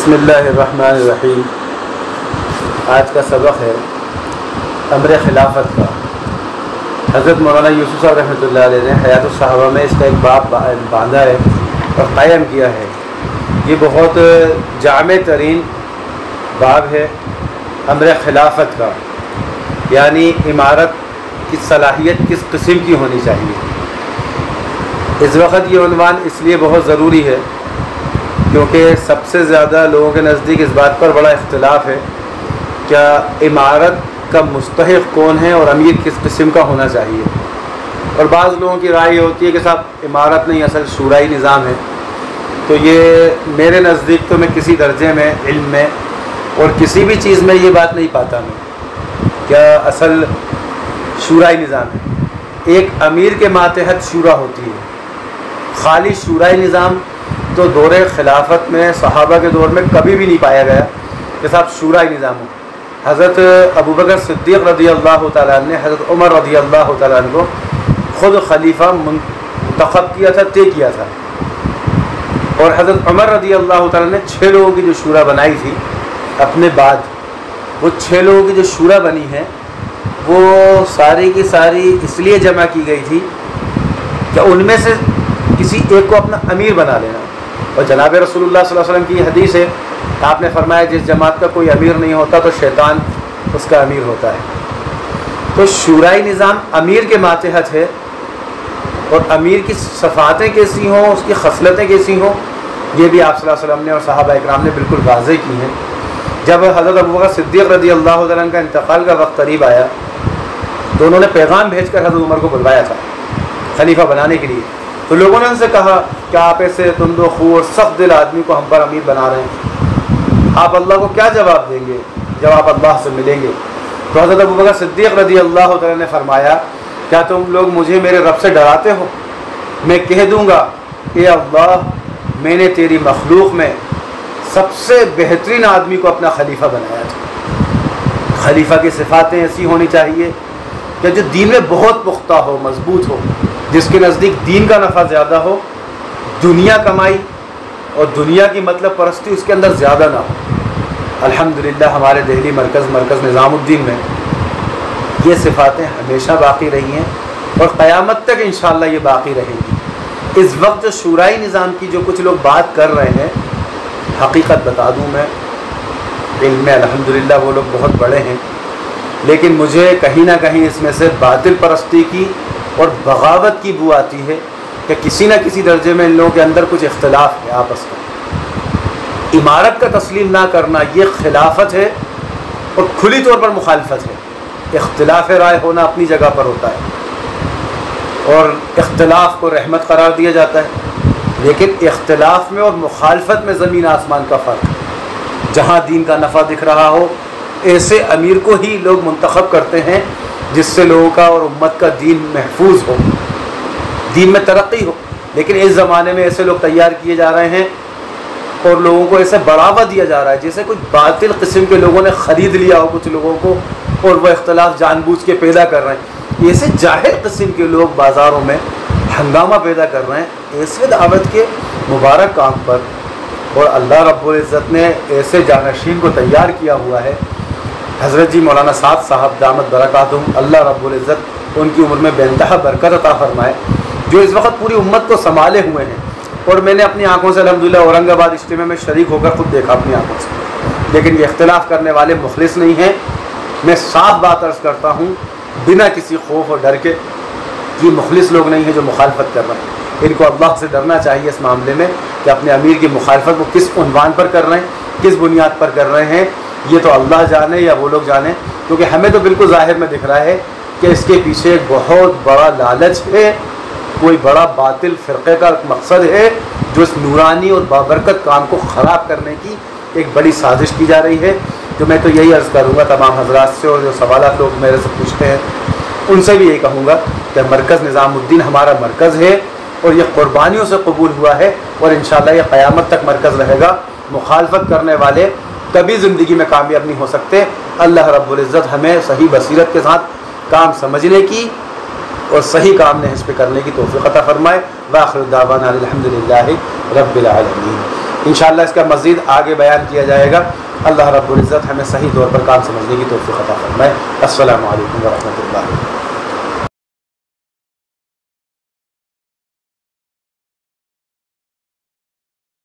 بسم اللہ الرحمن الرحیم۔ آج کا سبق ہے امر خلافت کا۔ حضرت مولانا یوسف صاحب رحمۃ اللہ علیہ نے حیات الصحابہ میں اس کا ایک باب باندھا ہے اور قائم کیا ہے۔ یہ بہت جامع ترین باب ہے امر خلافت کا، یعنی امارت کی صلاحیت کس قسم کی ہونی چاہیے۔ اس وقت یہ عنوان اس لیے بہت ضروری ہے کیونکہ سب سے زیادہ لوگوں کے نزدیک اس بات پر بڑا اختلاف ہے کیا امارت کا مستحق کون ہے اور امیر کس قسم کا ہونا چاہیے۔ اور بعض لوگوں کی رائے یہ ہوتی ہے کہ صاحب امارت نہیں، اصل شورائی نظام ہے۔ تو یہ میرے نزدیک تو میں کسی درجے میں علم میں اور کسی بھی چیز میں یہ بات نہیں پاتا میں کیا اصل شورائی نظام ہے۔ ایک امیر کے ماتحت شورا ہوتی ہے۔ خالی شورائی نظام تو دور خلافت میں صحابہ کے دور میں کبھی بھی نہیں پایا گیا کہ صاحب شورائی نظام ہو۔ حضرت ابوبکر صدیق رضی اللہ تعالیٰ عنہ نے حضرت عمر رضی اللہ تعالیٰ عنہ کو خود خلیفہ منتخب کیا تھا، طے کیا تھا، اور حضرت عمر رضی اللہ تعالیٰ نے 6 لوگوں کی جو شورا بنائی تھی اپنے بعد، وہ 6 لوگوں کی جو شورا بنی ہے وہ ساری کی ساری اس لیے جمع کی گئی تھی کہ ان میں سے کسی ایک کو اپنا امیر بنا لینا۔ اور جناب رسول اللہ صلی اللہ علیہ وسلم کی حدیث ہے، آپ نے فرمایا جس جماعت کا کوئی امیر نہیں ہوتا تو شیطان اس کا امیر ہوتا ہے۔ تو شورائی نظام امیر کے ماتحت ہے، اور امیر کی صفاتیں کیسی ہوں، اس کی خصلتیں کیسی ہوں، یہ بھی آپ صلی اللہ علیہ وسلم نے اور صحابہ اکرام نے بالکل واضح کی ہیں۔ جب حضرت ابوبکر صدیق رضی اللہ تعالیٰ عنہ کا انتقال کا وقت قریب آیا تو انہوں نے پیغام بھیج کر حضرت عمر کو بلوایا تھا خلیفہ بنانے کے لیے۔ تو لوگوں نے ان سے کہا کہ آپ ایسے تند و خو اور سخت دل آدمی کو ہم پر امیر بنا رہے ہیں، آپ اللہ کو کیا جواب دیں گے جب آپ اللہ سے ملیں گے؟ تو حضرت ابوبکر صدیق رضی اللہ تعالیٰ نے فرمایا کیا تم لوگ مجھے میرے رب سے ڈراتے ہو؟ میں کہہ دوں گا اے اللہ، میں نے تیری مخلوق میں سب سے بہترین آدمی کو اپنا خلیفہ بنایا تھا۔ خلیفہ کی صفاتیں ایسی ہونی چاہیے کہ جو دین میں بہت پختہ ہو، مضبوط ہو، جس کے نزدیک دین کا نفع زیادہ ہو، دنیا کمائی اور دنیا کی مطلب پرستی اس کے اندر زیادہ نہ ہو۔ الحمدللہ ہمارے دہلی مرکز نظام الدین میں یہ صفاتیں ہمیشہ باقی رہی ہیں اور قیامت تک انشاءاللہ یہ باقی رہیں گی۔ اس وقت جو شورائی نظام کی جو کچھ لوگ بات کر رہے ہیں، حقیقت بتا دوں میں، علم میں الحمدللہ وہ لوگ بہت بڑے ہیں، لیکن مجھے کہیں نہ کہیں اس میں سے باطل پرستی کی اور بغاوت کی بو آتی ہے کہ کسی نہ کسی درجے میں ان لوگوں کے اندر کچھ اختلاف ہے آپس کا۔ امارت کا تسلیم نہ کرنا یہ خلافت ہے اور کھلی طور پر مخالفت ہے۔ اختلاف رائے ہونا اپنی جگہ پر ہوتا ہے اور اختلاف کو رحمت قرار دیا جاتا ہے، لیکن اختلاف میں اور مخالفت میں زمین آسمان کا فرق ہے۔ جہاں دین کا نفع دکھ رہا ہو ایسے امیر کو ہی لوگ منتخب کرتے ہیں جس سے لوگوں کا اور امت کا دین محفوظ ہو، دین میں ترقی ہو۔ لیکن اس زمانے میں ایسے لوگ تیار کیے جا رہے ہیں اور لوگوں کو ایسے بڑھاوا دیا جا رہا ہے جیسے کچھ باطل قسم کے لوگوں نے خرید لیا ہو کچھ لوگوں کو، اور وہ اختلاف جان بوجھ کے پیدا کر رہے ہیں۔ ایسے جاہل قسم کے لوگ بازاروں میں ہنگامہ پیدا کر رہے ہیں ایسے دعوت کے مبارک کام پر، اور اللہ رب العزت نے ایسے جانشین کو تیار کیا ہوا ہے۔ حضرت جی مولانا سعد صاحب دامت برکاتہم، اللہ رب العزت ان کی عمر میں بے انتہا برکت عطا فرمائے، جو اس وقت پوری امت کو سنبھالے ہوئے ہیں۔ اور میں نے اپنی آنکھوں سے الحمدللہ اورنگ آباد اجتماع میں شریک ہو کر خود دیکھا اپنی آنکھوں سے، لیکن یہ اختلاف کرنے والے مخلص نہیں ہیں۔ میں صاف بات عرض کرتا ہوں بنا کسی خوف اور ڈر کے، یہ مخلص لوگ نہیں ہیں جو مخالفت کر رہے ہیں۔ ان کو اللہ سے ڈرنا چاہیے اس معاملے میں کہ اپنے امیر کی مخالفت وہ کس عنوان پر کر رہے ہیں، کس بنیاد پر کر رہے ہیں، یہ تو اللہ جانے یا وہ لوگ جانے، کیونکہ ہمیں تو بالکل ظاہر میں دکھ رہا ہے کہ اس کے پیچھے ایک بہت بڑا لالچ ہے، کوئی بڑا باطل فرقے کا مقصد ہے جو اس نورانی اور بابرکت کام کو خراب کرنے کی ایک بڑی سازش کی جا رہی ہے۔ تو میں تو یہی عرض کروں گا تمام حضرات سے، اور جو سوالات لوگ میرے سے پوچھتے ہیں ان سے بھی یہی کہوں گا کہ مرکز نظام الدین ہمارا مرکز ہے اور یہ قربانیوں سے قبول ہوا ہے، اور انشاءاللہ یہ قیامت تک مرکز رہے گا۔ مخالفت کرنے والے کبھی زندگی میں کامیاب نہیں ہو سکتے۔ اللہ رب العزت ہمیں صحیح بصیرت کے ساتھ کام سمجھنے کی اور صحیح کام نے اس پہ کرنے کی توفیق عطا فرمائے۔ وآخر دعوانا الحمدللہ رب العالمین۔ انشاءاللہ اس کا مزید آگے بیان کیا جائے گا۔ اللہ رب العزت ہمیں صحیح طور پر کام سمجھنے کی توفیق عطا فرمائے۔ السلام علیکم ورحمۃ اللہ۔